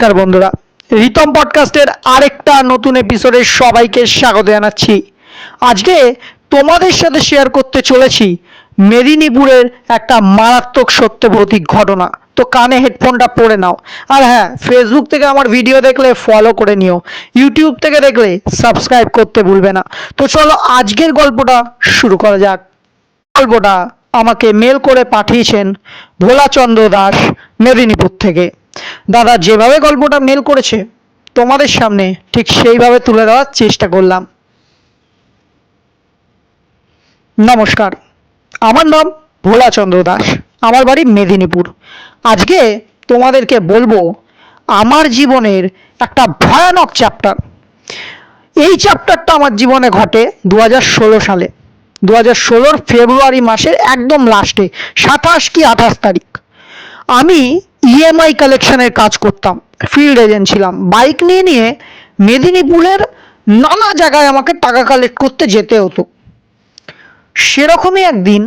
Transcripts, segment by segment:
নমস্কার বন্ধুরা, রিতম পডকাস্টের আরেকটা নতুন এপিসোডে সবাইকে স্বাগত জানাচ্ছি। আজকে তোমাদের সাথে শেয়ার করতে চলেছি মেদিনীপুরের একটা মারাত্মক সত্যভৌতিক ঘটনা। তো কানে হেডফোনটা পরে নাও, আর হ্যাঁ, ফেসবুক থেকে আমার ভিডিও দেখলে ফলো করে নিও, ইউটিউব থেকে দেখলে সাবস্ক্রাইব করতে ভুলবে না। তো চলো আজকের গল্পটা শুরু করা যাক। গল্পটা আমাকে মেল করে পাঠিয়েছেন ভোলাচন্দ্র দাস, মেদিনীপুর থেকে। দাদা যেভাবে গল্পটা মেল করেছে তোমাদের সামনে ঠিক সেইভাবে তুলে দেওয়ার চেষ্টা করলাম। নমস্কার, আমার নাম ভোলাচন্দ্র দাস, আমার বাড়ি মেদিনীপুর। আজকে তোমাদেরকে বলবো আমার জীবনের একটা ভয়ানক চ্যাপ্টার। এই চ্যাপ্টারটা আমার জীবনে ঘটে 2016 সালে। 2016 ফেব্রুয়ারি মাসের একদম লাস্টে, 27 কি 28 তারিখ। আমি ইএমআই কালেকশনের কাজ করতাম, ফিল্ড এজেন্ট ছিলাম। বাইক নিয়ে মেদিনীপুরের নানা জায়গায় আমাকে টাকা কালেক্ট করতে যেতে হতো। সেরকমই একদিন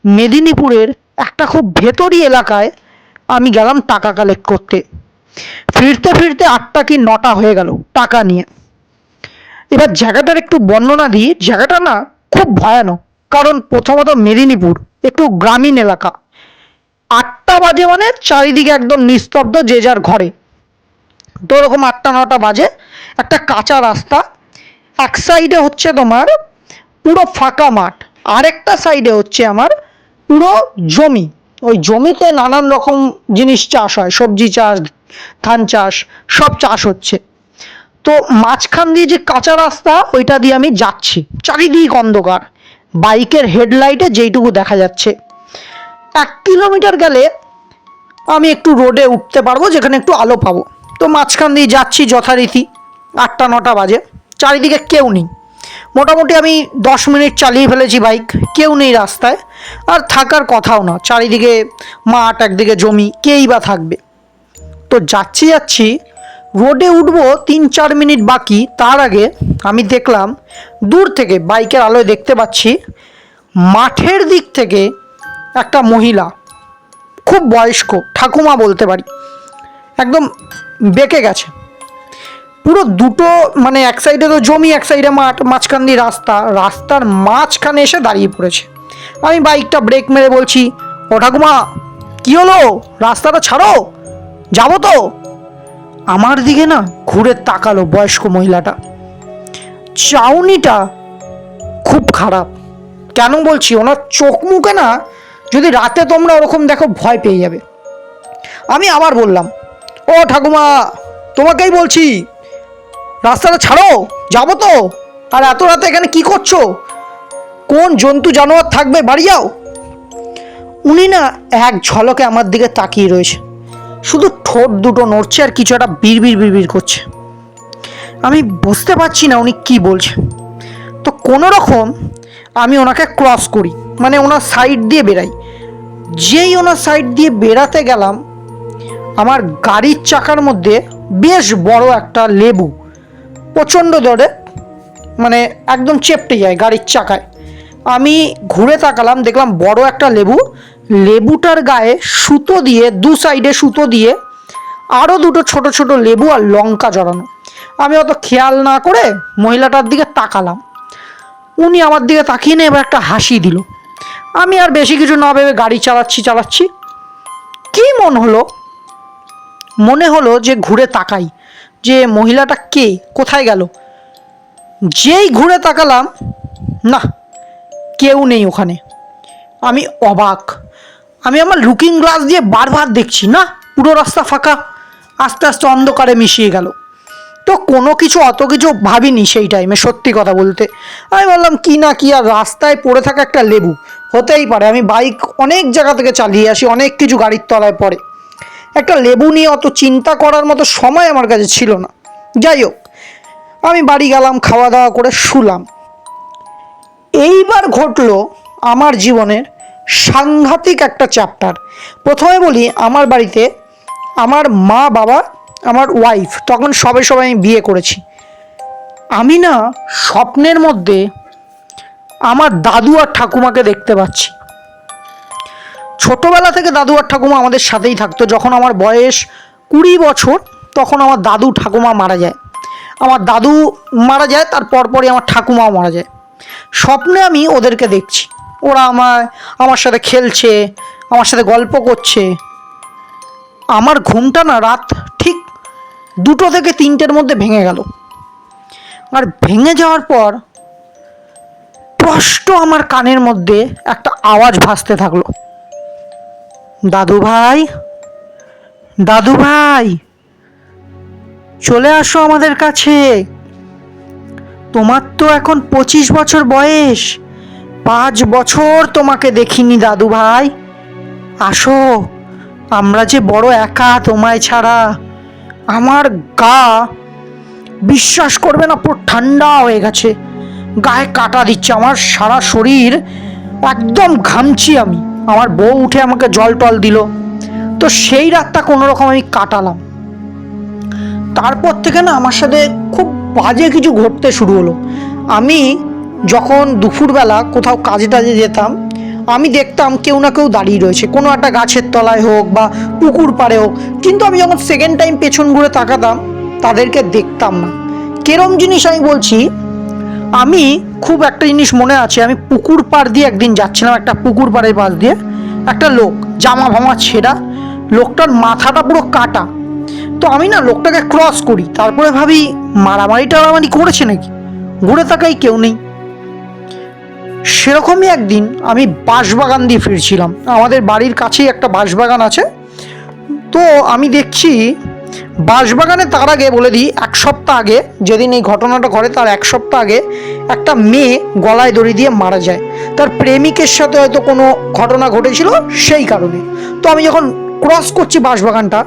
মেদিনীপুরের একটা খুব ভেতরি এলাকায় আমি গেলাম টাকা কালেক্ট করতে। ফিরতে ফিরতে 8টা কি 9টা হয়ে গেল টাকা নিয়ে। এবার জায়গাটার একটু বর্ণনা দিই। জায়গাটা না খুব ভয়ানক, কারণ প্রথমত মেদিনীপুর একটু গ্রামীণ এলাকা। 8টা বাজে মানে চারিদিকে একদম নিস্তব্ধ, যে যার ঘরে। তো ওরকম 8টা 9টা বাজে, একটা কাঁচা রাস্তা, এক সাইডে হচ্ছে তোমার পুরো ফাঁকা মাঠ, আরেকটা সাইডে হচ্ছে আমার পুরো জমি। ওই জমিতে নানান রকম জিনিস চাষ হয়, সবজি চাষ, ধান চাষ, সব চাষ হচ্ছে। তো মাঝখান দিয়ে যে কাঁচা রাস্তা, ওইটা দিয়ে আমি যাচ্ছি, চারিদিক অন্ধকার, বাইকের হেডলাইটে যেইটুকু দেখা যাচ্ছে। 1 কিলোমিটার গেলে আমি একটু রোডে উঠতে পারবো, যেখানে একটু আলো পাবো। তো মাঝখান দিয়ে যাচ্ছি যথারীতি। 8টা 9টা বাজে, চারিদিকে কেউ নেই। মোটামুটি আমি 10 মিনিট চালিয়ে ফেলেছি বাইক, কেউ নেই রাস্তায়, আর থাকার কথাও না। চারিদিকে মাঠ, একদিকে জমি, কেই বা থাকবে। তো যাচ্ছি রোডে উঠবো 3-4 মিনিট বাকি, তার আগে আমি দেখলাম দূর থেকে বাইকের আলোয় দেখতে পাচ্ছি মাঠের দিক থেকে একটা মহিলা, খুব বয়স্ক, ঠাকুমা বলতে পারি, একদম বেঁকে গেছে পুরো। দুটো মানে এক সাইডে তো জমি, এক সাইডে মাঠ, মাঝখান দিয়ে রাস্তা, রাস্তার মাঝখানে এসে দাঁড়িয়ে পড়েছে। আমি বাইকটা ব্রেক মেরে বলছি, ও ঠাকুমা, কি হলো, রাস্তাটা ছাড়ো, যাবো তো। আমার দিকে না ঘুরে তাকালো বয়স্ক মহিলাটা। চাউনিটা খুব খারাপ। কেন বলছি, ওনার চোখ মুখে না, যদি রাতে তোমরা ওরকম দেখো ভয় পেয়ে যাবে। আমি আবার বললাম, ও ঠাকুমা, তোমাকেই বলছি, রাস্তাটা ছাড়ো, যাবো তো। আর এত রাতে এখানে কি করছো? কোন জন্তু জানোয়ার থাকবে, বাড়ি যাও। উনি না এক ঝলকে আমার দিকে তাকিয়ে রয়েছে, শুধু ঠোঁট দুটো নড়ছে আর কিছু একটা বিড়বিড় করছে। আমি বুঝতে পারছি না উনি কি বলছে। তো কোনো রকম আমি ওনাকে ক্রস করি, মানে ওনার সাইড দিয়ে বেরাই। যেই ওনার সাইড দিয়ে বেরাতে গেলাম, আমার গাড়ির চাকার মধ্যে বেশ বড় একটা লেবু, প্রচণ্ড দরে, মানে একদম চেপটে যায় গাড়ির চাকায়। আমি ঘুরে তাকালাম, দেখলাম বড় একটা লেবু, লেবুটার গায়ে সুতো দিয়ে, দু সাইডে সুতো দিয়ে আরও দুটো ছোট ছোট লেবু আর লঙ্কা জড়ানো। আমি অত খেয়াল না করে মহিলাটার দিকে তাকালাম। উনি আমার দিকে তাকিয়ে নিয়ে এবার একটা হাসি দিল। আমি আর বেশি কিছু না ভেবে গাড়ি চালাচ্ছি। কি মনে হলো যে ঘুরে তাকাই, যে মহিলাটা কে, কোথায় গেল। যেই ঘুরে তাকালাম, না, কেউ নেই ওখানে। আমি অবাক। আমি আমার লুকিং গ্লাস দিয়ে বারবার দেখছি, না, পুরো রাস্তা ফাঁকা, আস্তে আস্তে অন্ধকারে মিশিয়ে গেল। তো কোনো কিছু অত কিছু ভাবিনি সেই টাইমে, সত্যি কথা বলতে। আমি বললাম কি না কি, আর রাস্তায় পড়ে থাকা একটা লেবু হতেই পারে। আমি বাইক অনেক জায়গা থেকে চালিয়ে আসি, অনেক কিছু গাড়ির তলায় পড়ে, একটা লেবু নিয়ে অত চিন্তা করার মতো সময় আমার কাছে ছিল না। যাই হোক, আমি বাড়ি গেলাম, খাওয়া দাওয়া করে শুলাম। এইবার ঘটলো আমার জীবনের সাংঘাতিক একটা চ্যাপ্টার। প্রথমে বলি, আমার বাড়িতে আমার মা, বাবা, আমার ওয়াইফ, তখন সবে আমি বিয়ে করেছি। আমি না স্বপ্নের মধ্যে আমার দাদু আর ঠাকুমাকে দেখতে পাচ্ছি। ছোটবেলা থেকে দাদু আর ঠাকুমা আমাদের সাথেই থাকতো। যখন আমার বয়স 20 বছর, তখন আমার দাদু ঠাকুমা মারা যায়। আমার দাদু মারা যায়, তার পরপরই আমার ঠাকুমাও মারা যায়। স্বপ্নে আমি ওদেরকে দেখছি, ওরা আমার সাথে খেলছে, আমার সাথে গল্প করছে। আমার ঘুমটা না রাত ঠিক 2টো থেকে 3টের মধ্যে ভেঙে গেল। আর ভেঙে যাওয়ার পর স্পষ্ট আমার কানের মধ্যে একটা আওয়াজ ভাসতে থাকলো, দাদু ভাই, দাদু ভাই, চলে আসো আমাদের কাছে। তোমার তো এখন 25 বছর বয়স, 5 বছর তোমাকে দেখিনি দাদু ভাই, আসো, আমরা যে বড় একা তোমায় ছাড়া। আমার গা, বিশ্বাস করবে না, পুরো ঠান্ডা হয়ে গেছে, গায়ে কাটা দিচ্ছে, আমার সারা শরীর একদম ঘামছি আমি। আমার বউ উঠে আমাকে জল টল দিল। তো সেই রাতটা কোনো রকম আমি কাটালাম। তারপর থেকে না আমার সাথে খুব বাজে কিছু ঘটতে শুরু হলো। আমি যখন দুপুরবেলা কোথাও কাজে টাজে যেতাম, আমি দেখতাম কেউ না কেউ দাঁড়িয়ে রয়েছে, কোনো একটা গাছের তলায় হোক বা পুকুর পাড়ে হোক। কিন্তু আমি যখন সেকেন্ড টাইম পেছন ঘুরে তাকাতাম, তাদেরকে দেখতাম না। কেরম জিনিস আমি বলছি, আমি খুব একটা জিনিস মনে আছে, আমি পুকুর পাড় দিয়ে একদিন যাচ্ছিলাম, একটা পুকুর পাড়ের পাশ দিয়ে একটা লোক, জামা ভামা ছেঁড়া, লোকটার মাথাটা পুরো কাটা। তো আমি না লোকটাকে ক্রস করি, তারপরে ভাবি মারামারি টারামারি করেছে নাকি, ঘুরে তাকাই কেউ নেই। সেরকমই একদিন আমি বাঁশবাগান দিয়ে ফিরছিলাম, আমাদের বাড়ির কাছেই একটা বাঁশবাগান আছে। তো আমি দেখছি বাঁশবাগানে, তার আগে বলে দিই, 1 সপ্তাহ আগে, যেদিন এই ঘটনাটা ঘটে তার 1 সপ্তাহ আগে একটা মেয়ে গলায় দড়ি দিয়ে মারা যায়। তার প্রেমিকের সাথে হয়তো কোনো ঘটনা ঘটেছিল সেই কারণে। তো আমি যখন ক্রস করছি বাঁশবাগানটা,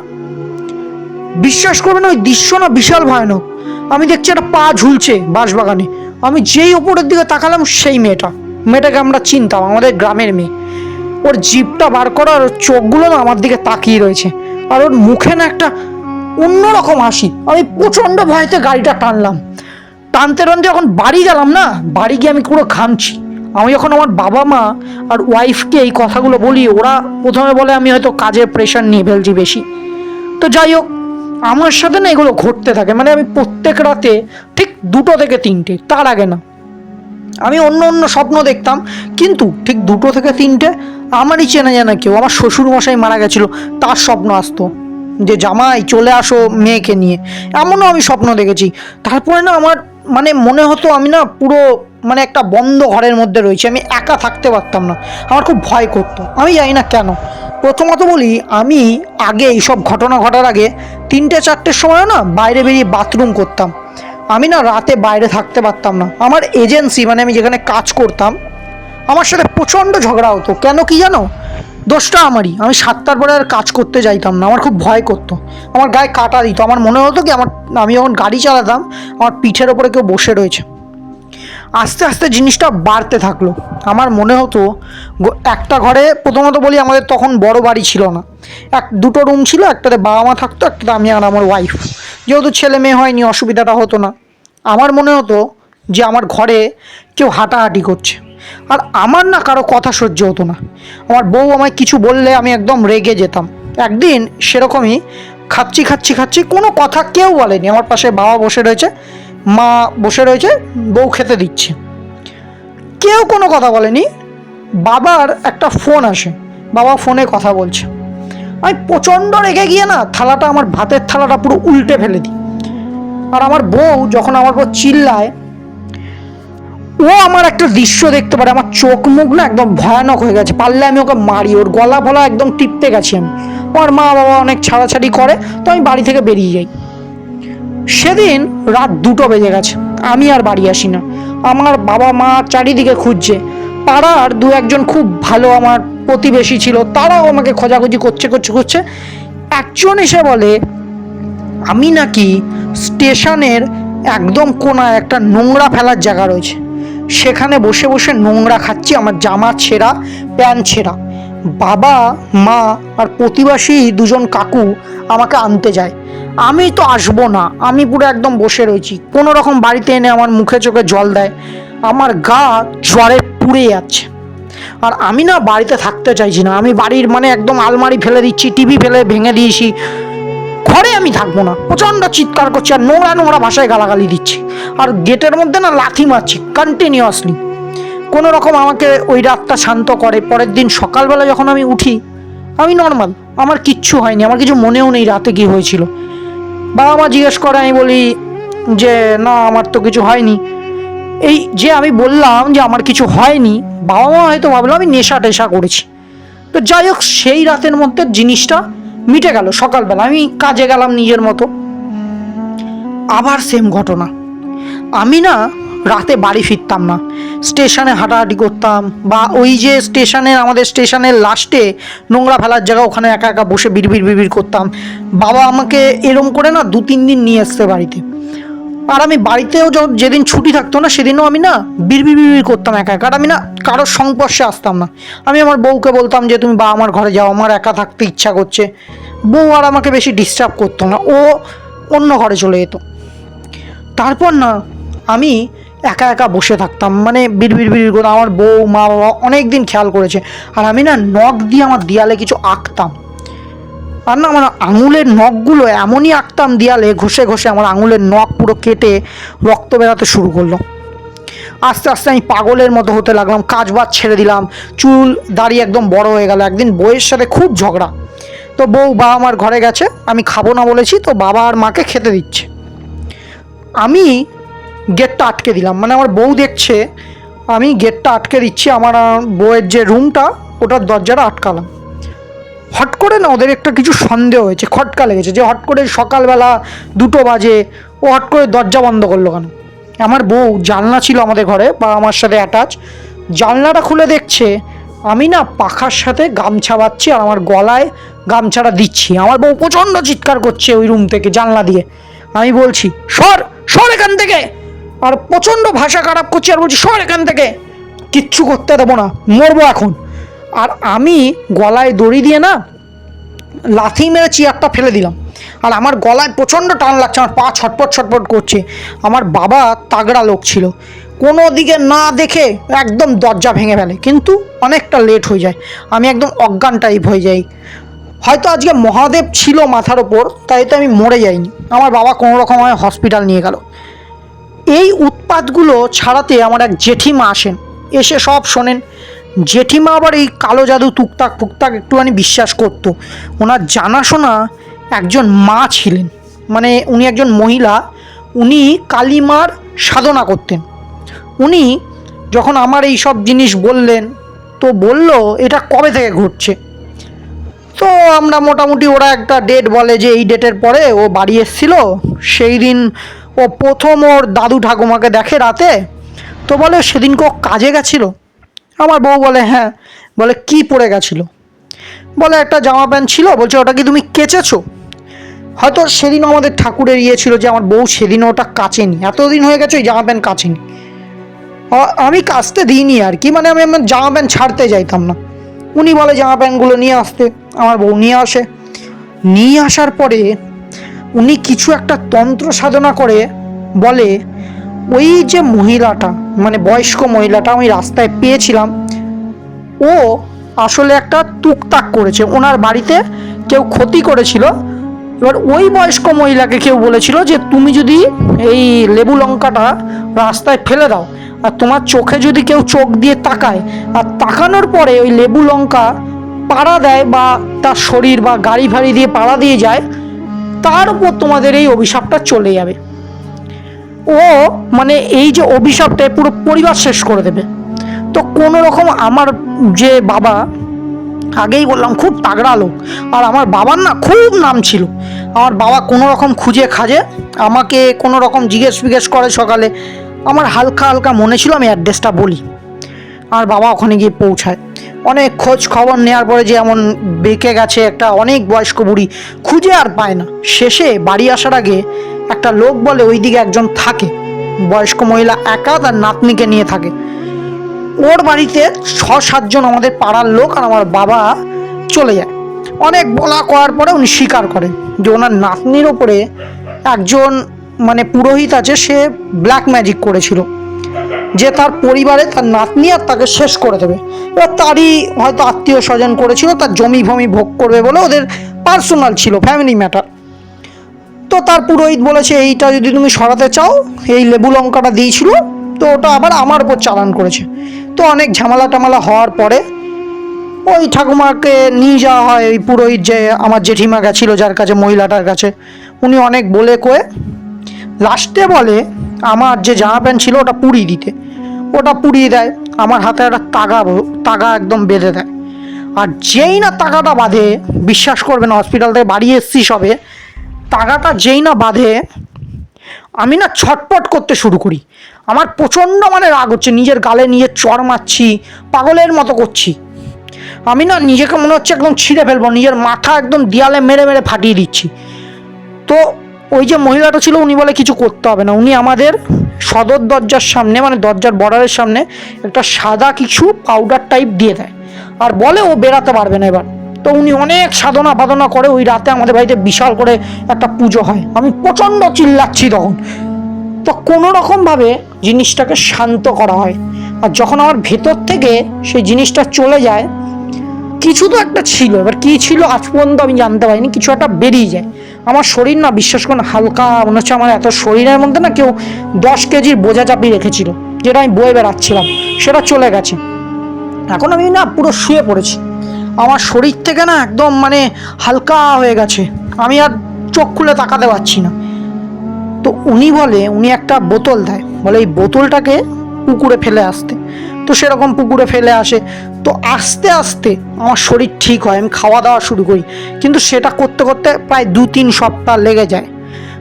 বিশ্বাস করবে না, ওই দৃশ্য না বিশাল ভয়ানক। আমি দেখছি একটা পা ঝুলছে বাঁশবাগানে। আমি যেই ওপরের দিকে তাকালাম, সেই মেয়েটাকে আমরা চিনতাম, আমাদের গ্রামের মেয়ে। ওর জিভটা বার করা, আর ওর চোখগুলো না আমার দিকে তাকিয়ে রয়েছে, আর ওর মুখে না একটা অন্যরকম হাসি। আমি প্রচণ্ড ভয়তে গাড়িটা টানলাম, টানতে টানতে যখন বাড়ি গেলাম না, বাড়ি গিয়ে আমি পুরো ঘামছি। আমি যখন আমার বাবা মা আর ওয়াইফকে এই কথাগুলো বলি, ওরা প্রথমে বলে আমি হয়তো কাজের প্রেশার নিয়ে ফেলছি বেশি। তো যাই হোক, আমার সাথে না এগুলো ঘটতে থাকে। মানে আমি প্রত্যেক রাতে ঠিক 2টো থেকে 3টে, তার আগে না। আমি অন্য অন্য স্বপ্ন দেখতাম, কিন্তু ঠিক 2টো থেকে 3টে আমারই চেনা জানা কেউ, আমার শ্বশুরমশাই মারা গেছিলো, তার স্বপ্ন আসতো যে জামাই চলে আসো মেয়েকে নিয়ে। এমনও আমি স্বপ্ন দেখেছি। তারপরে না আমার মানে মনে হতো আমি না পুরো মানে একটা বন্ধ ঘরের মধ্যে রয়েছি, আমি একা থাকতে পারতাম না, আমার খুব ভয় করতো। আমি জানি না কেন। প্রথমত বলি, আমি আগে এইসব ঘটনা ঘটার আগে 3টে-4টের সময় না বাইরে বেরিয়ে বাথরুম করতাম। আমি না রাতে বাইরে থাকতে পারতাম না। আমার এজেন্সি, মানে আমি যেখানে কাজ করতাম, আমার সাথে প্রচণ্ড ঝগড়া হতো। কেন কি জানো? দোষটা আমারই। আমি 7টার পরে আর কাজ করতে যাইতাম না, আমার খুব ভয় করতো, আমার গায়ে কাটা দিত। আমার মনে হতো কি, আমি যখন গাড়ি চালাতাম, আমার পিঠের ওপরে কেউ বসে রয়েছে। আস্তে আস্তে জিনিসটা বাড়তে থাকলো। আমার মনে হতো একটা ঘরে, প্রথমত বলি, আমাদের তখন বড় বাড়ি ছিল না, 2টো রুম ছিল, একটাতে বাবা মা থাকতো, একটাতে আমি আর আমার ওয়াইফ। যেহেতু ছেলে মেয়ে হয়নি, অসুবিধাটা হতো না। আমার মনে হতো যে আমার ঘরে কেউ হাঁটাহাঁটি করছে, আর আমার না কারো কথা সহ্য হতো না। আমার বউ আমায় কিছু বললে আমি একদম রেগে যেতাম। একদিন সেরকমই খাচ্ছি, কোনো কথা কেউ বলেনি। আমার পাশে বাবা বসে রয়েছে, মা বসে রয়েছে, বউ খেতে দিচ্ছে, কেউ কোনো কথা বলেনি। বাবার একটা ফোন আসে, বাবা ফোনে কথা বলছে। আমি প্রচণ্ড রেগে গিয়ে না থালাটা, আমার ভাতের থালাটা পুরো উল্টে ফেলে দিই। আর আমার বউ যখন আমার উপর চিল্লায়, ও আমার একটা দৃশ্য দেখতে পারে, আমার চোখ মুখ না একদম ভয়ানক হয়ে গেছে। পারলে আমি ওকে মারি, ওর গলা ফলা একদম টিপতে গেছি আমি। আমার মা বাবা অনেক ছাড়াছাড়ি করে, তো আমি বাড়ি থেকে বেরিয়ে যাই। সেদিন রাত 2টো বেজে গেছে, আমি আর বাড়ি আসি না। আমার বাবা মা চারিদিকে খুঁজছে। পাড়ার 2-1জন খুব ভালো আমার প্রতিবেশী ছিল, তারাও আমাকে খোঁজাখুঁজি করছে। একজন এসে বলে আমি নাকি স্টেশনের একদম কোনায় একটা নোংরা ফেলার জায়গা রয়েছে, সেখানে বসে বসে নোংরা খাচ্ছি, আমার জামা ছেঁড়া, প্যান্ট ছেঁড়া। বাবা মা আর প্রতিবেশী 2জন কাকু আমাকে আনতে যায়। আমি তো আসবো না, আমি পুরো একদম বসে রয়েছি। কোনো রকম বাড়িতে এনে আমার মুখে চোখে জল দেয়, আমার গা জ্বরে পুড়ে যাচ্ছে। আর আমি না বাড়িতে থাকতে চাইছি না। আমি বাড়ির মানে একদম আলমারি ফেলে দিচ্ছি, টিভি ফেলে ভেঙে দিয়েছি, ঘরে আমি থাকবো না, প্রচণ্ড চিৎকার করছি আর নোংরা নোংরা ভাষায় গালাগালি দিচ্ছি, আর গেটের মধ্যে না লাথি মারছি কন্টিনিউয়াসলি। কোনো রকম আমাকে ওই রাতটা শান্ত করে। পরের দিন সকালবেলা যখন আমি উঠি, আমি নর্মাল, আমার কিচ্ছু হয়নি, আমার কিছু মনেও নেই রাতে কি হয়েছিল। বাবা মা জিজ্ঞেস করে, আমি বলি যে না আমার তো কিছু হয়নি। এই যে আমি বললাম যে আমার কিছু হয়নি, বাবা মা হয়তো ভাবলো আমি নেশা টেশা করেছি। তো যাই হোক, সেই রাতের মধ্যে জিনিসটা মিটে গেল। সকালবেলা আমি কাজে গেলাম নিজের মতো, আবার সেম ঘটনা। আমি না রাতে বাড়ি ফিরতাম না, স্টেশনে হাঁটাহাঁটি করতাম, বা ওই যে আমাদের স্টেশনের লাস্টে নোংরা ফেলার জায়গা, ওখানে একা একা বসে বিড়বিড় বিড়বিড় করতাম। বাবা আমাকে এরম করে না 2-3 দিন নিয়ে আসতে বাড়িতে। আর আমি বাড়িতেও যেদিন ছুটি থাকতো না, সেদিনও আমি না বিড়বিড় বিড়বিড় করতাম একা একা। আর আমি না কারোর সংস্পর্শে আসতাম না। আমি আমার বউকে বলতাম যে তুমি আমার ঘরে যাও, আমার একা থাকতে ইচ্ছা করছে। বউ আর আমাকে বেশি ডিস্টার্ব করতো না, ও অন্য ঘরে চলে যেত। তারপর না আমি একা একা বসে থাকতাম, মানে বিড়বিড় বিড়বিড় করে। আমার বউ মা বাবা অনেক দিন খেয়াল করেছে। আর আমি না নখ দিয়ে আমার দেয়ালে কিছু আঁকতাম, আর না আমার আঙুলের নখগুলো এমনই আঁকতাম দেয়ালে, ঘষে ঘষে আমার আঙুলের নখ পুরো কেটে রক্ত বেরাতে শুরু করলো। আস্তে আস্তে আমি পাগলের মতো হতে লাগলাম, কাজ বাজ ছেড়ে দিলাম, চুল দাড়ি একদম বড় হয়ে গেল। একদিন বউয়ের সাথে খুব ঝগড়া, তো বউ বাবা মার ঘরে গেছে, আমি খাবো না বলেছি, তো বাবা আর মাকে খেতে দিচ্ছে। আমি গেটটা আটকে দিলাম, মানে আমার বউ দেখছে আমি গেটটা আটকে দিচ্ছি, আমার বউয়ের যে রুমটা ওটার দরজাটা আটকালাম। হট করে না ওদের একটা কিছু সন্দেহ হয়েছে, খটকা লেগেছে যে হট করে সকালবেলা 2টো বাজে ও হট করে দরজা বন্ধ করলো কেন। আমার বউ, জানলা ছিল আমাদের ঘরে বা আমার সাথে অ্যাটাচ, জানলাটা খুলে দেখছে আমি না পাখার সাথে গামছা বাঁধছি আর আমার গলায় গামছাটা দিচ্ছি। আমার বউ প্রচণ্ড চিৎকার করছে ওই রুম থেকে জানলা দিয়ে। আমি বলছি সর সর এখান থেকে, আর প্রচণ্ড ভাষা খারাপ করছি আর বলছি সর এখান থেকে, কিচ্ছু করতে দেবো না, মরবো এখন। আর আমি গলায় দড়ি দিয়ে না লাথি মেরে চেয়ারটা ফেলে দিলাম। আর আমার গলায় প্রচণ্ড টান লাগছে, আমার পা ছটপট ছটপট করছে। আমার বাবা তাগড়া লোক ছিল, কোনো দিকে না দেখে একদম দরজা ভেঙে ফেলে, কিন্তু অনেকটা লেট হয়ে যায়, আমি একদম অজ্ঞান টাইপ হয়ে যাই। হয়তো আজকে মহাদেব ছিল মাথার ওপর, তাই তো আমি মরে যাইনি। আমার বাবা কোনো রকম আমায় হসপিটাল নিয়ে গেল। এই উৎপাতগুলো ছাড়াতে আমার এক জেঠিমা আসেন, এসে সব শোনেন। জেঠিমা আবার এই কালো জাদু টুকটাক ফুকটাক একটুখানি বিশ্বাস করতো। ওনার জানাশোনা একজন মা ছিলেন, মানে উনি একজন মহিলা, উনি কালীমার সাধনা করতেন। উনি যখন আমার এই সব জিনিস বললেন, তো বলল এটা কবে থেকে ঘটছে। তো আমরা মোটামুটি, ওরা একটা ডেট বলে যে এই ডেটের পরে ও বাড়ি এসেছিল, সেই দিন ও প্রথম ওর দাদু ঠাকুমাকে দেখে রাতে। তো বলে সেদিনকে ও কাজে গেছিলো। আমার বউ বলে হ্যাঁ। বলে কি পরে গেছিলো? বলে একটা জামা প্যান্ট ছিল। বলছে ওটা কি তুমি কেচেছো? হয়তো সেদিনও আমাদের ঠাকুরের ইয়ে ছিল যে আমার বউ সেদিনও ওটা কাচেনি, এতদিন হয়ে গেছে ওই জামা প্যান্ট কাচেনি। আমি কাচতে দিইনি আর কি, মানে আমি আমার জামা প্যান্ট ছাড়তে যাইতাম না। উনি বলে জামা প্যান্টগুলো নিয়ে আসতে। আমার বউ নিয়ে আসে। নিয়ে আসার পরে উনি কিছু একটা তন্ত্র সাধনা করে বলে ওই যে মহিলাটা, মানে বয়স্ক মহিলাটা আমি রাস্তায় পেয়েছিলাম, ও আসলে একটা টুকটাক করেছে, ওনার বাড়িতে কেউ ক্ষতি করেছিল। এবার ওই বয়স্ক মহিলাকে কেউ বলেছিল যে তুমি যদি এই লেবু লঙ্কাটা রাস্তায় ফেলে দাও, আর তোমার চোখে যদি কেউ চোখ দিয়ে তাকায়, আর তাকানোর পরে ওই লেবু লঙ্কা পাড়া দেয় বা তার শরীর বা গাড়ি ফাড়ি দিয়ে পাড়া দিয়ে যায়, তার উপর তোমাদের এই অভিশাপটা চলে যাবে। ও মানে এই যে অভিশাপটা পুরো পরিবার শেষ করে দেবে। তো কোনো রকম আমার যে বাবা, আগেই বললাম খুব তাগড়া লোক, আর আমার বাবার না খুব নাম ছিল। আমার বাবা কোনো রকম খুঁজে খাজে আমাকে কোনো রকম জিজ্ঞেস করে সকালে। আমার হালকা হালকা মনে ছিল, আমি অ্যাড্রেসটা বলি। আমার বাবা ওখানে গিয়ে পৌঁছায়, অনেক খোঁজ খবর নেওয়ার পরে যে এমন বেঁকে গেছে একটা অনেক বয়স্ক বুড়ি, খুঁজে আর পায় না। শেষে বাড়ি আসার আগে একটা লোক বলে ওইদিকে একজন থাকে, বয়স্ক মহিলা একা তার নাতনিকে নিয়ে থাকে। ওর বাড়িতে 6-7 জন আমাদের পাড়ার লোক আর আমার বাবা চলে যায়। অনেক বলা করার পরে উনি স্বীকার করেন যে ওনার নাতনির ওপরে একজন মানে পুরোহিত আছে, সে ব্ল্যাক ম্যাজিক করেছিল, যে তার পরিবারে তার নাতনি আর তাকে শেষ করে দেবে। এবার তারই হয়তো আত্মীয় স্বজন করেছিল, তার জমি ভূমি ভোগ করবে বলে, ওদের পার্সোনাল ছিল, ফ্যামিলি ম্যাটার। তো তার পুরোহিত বলেছে এইটা যদি তুমি সরাতে চাও, এই লেবু লঙ্কাটা দিয়েছিল, তো ওটা আবার আমার উপর চালান করেছে। তো অনেক ঝামেলা টামেলা হওয়ার পরে ওই ঠাকুমাকে নিয়ে যাওয়া হয়। ওই পুরোহিত যে আমার জেঠিমা গেছিলো যার কাছে, মহিলাটার কাছে, উনি অনেক বলে কয়ে লাস্টে বলে আমার যে জামা প্যান্ট ছিল ওটা পুড়িয়ে দিতে। ওটা পুড়িয়ে দেয়, আমার হাতে একটা তাগা একদম বেঁধে দেয়। আর যেই না তাগাটা বাঁধে, বিশ্বাস করবে না, হসপিটাল থেকে বাড়ি এসছি সবে, তাগাটা যেই না বাঁধে, আমি না ছটপট করতে শুরু করি। আমার প্রচণ্ড মানে রাগ হচ্ছে, নিজের গালে নিজের চড় মারছি, পাগলের মতো করছি। আমি না নিজেকে মনে হচ্ছে একদম ছিঁড়ে ফেলবো, নিজের মাথা একদম দেয়ালে মেরে মেরে ফাটিয়ে দিচ্ছি। তো ওই যে মহিলাটা ছিল উনি বলে কিছু করতে হবে না, উনি আমাদের সদর দরজার সামনে, মানে দরজার বর্ডারের সামনে একটা সাদা কিছু পাউডার টাইপ দিয়ে দেয়, আর বলে ও বেরাতে পারবে না এবার। তো উনি অনেক সাধনা বাধনা করে, ওই রাতে আমাদের বাড়িতে বিশাল করে একটা পুজো হয়। আমি প্রচণ্ড চিল্লাচ্ছি তখন। তো কোনো রকমভাবে জিনিসটাকে শান্ত করা হয়, আর যখন আমার ভেতর থেকে সেই জিনিসটা চলে যায়, কিছু তো একটা ছিল, এবার কী ছিল আজ পর্যন্ত আমি জানতে পারিনি, কিছু একটা বেরিয়ে যায়। আমার শরীর না, বিশ্বাস করুন, হালকা মনে হচ্ছে আমার এত শরীরের মধ্যে না কেউ 10 কেজির বোঝা চাপিয়ে রেখেছিল, যেটা আমি বয়ে বেড়াচ্ছিলাম, সেটা চলে গেছে। এখন আমি না পুরো শুয়ে পড়েছি, আমার শরীর থেকে না একদম মানে হালকা হয়ে গেছে, আমি আর চোখ খুলে তাকাতে পারছি না। তো উনি একটা বোতল দেয়, বলে এই বোতলটাকে পুকুরে ফেলে আসতে। তো সেরকম পুকুরে ফেলে আসে। তো আস্তে আস্তে আমার শরীর ঠিক হয়, আমি খাওয়া দাওয়া শুরু করি, কিন্তু সেটা করতে করতে প্রায় 2-3 সপ্তাহ লেগে যায়।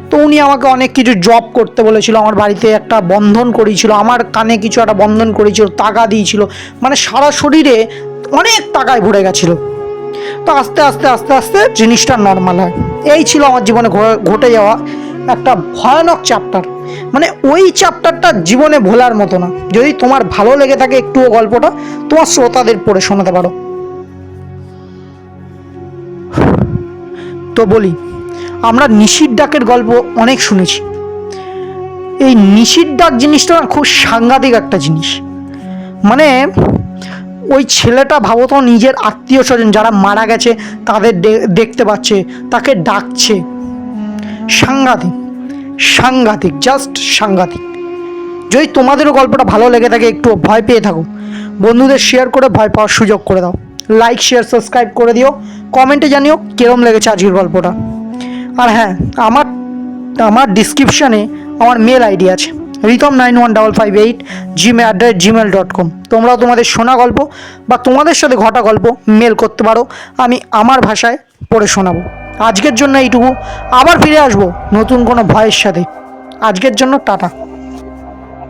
তো উনি আমাকে অনেক কিছু জব করতে বলেছিল, আমার বাড়িতে একটা বন্ধন করিয়েছিল, আমার কানে কিছু একটা বন্ধন করেছিল, টাকা দিয়েছিল, মানে সারা শরীরে অনেক টাকায় ভরে গেছিলো। তো আস্তে আস্তে আস্তে আস্তে জিনিসটা নর্মাল হয়। এই ছিল আমার জীবনে ঘটে যাওয়া একটা ভয়ানক চ্যাপ্টার। মানে ওই চ্যাপ্টারটা জীবনে ভোলার মতো না। যদি তোমার ভালো লেগে থাকে একটুও গল্পটা, তোমার শ্রোতাদের পড়ে শোনাতে পারো। তো বলি, আমরা নিশির ডাকের গল্প অনেক শুনেছি। এই নিশির ডাক জিনিসটা না খুব সাংঘাতিক একটা জিনিস। মানে ওই ছেলেটা ভাবো তো, নিজের আত্মীয় স্বজন যারা মারা গেছে তাদের দেখতে পাচ্ছে, তাকে ডাকছে। সাংঘাতিক, সাংঘাতিক, জাস্ট সাংঘাতিক। যদি তোমাদেরও গল্পটা ভালো লেগে থাকে, একটু ভয় পেয়ে থাকো, বন্ধুদের শেয়ার করে ভয় পাওয়ার সুযোগ করে দাও। লাইক, শেয়ার, সাবস্ক্রাইব করে দিও। কমেন্টে জানিও কিরম লেগেছে আজকের গল্পটা। আর হ্যাঁ, আমার ডিসক্রিপশানে আমার মেল আইডি আছে, ritom915558@gmail.com। তোমরাও তোমাদের শোনা গল্প বা তোমাদের সাথে ঘটা গল্প মেল করতে পারো, আমি আমার ভাষায় পড়ে শোনাবো। আজকের জন্য এইটুকু, আবার ফিরে আসবো নতুন কোনো ভয়ের সাথে। আজকের জন্য টাটা।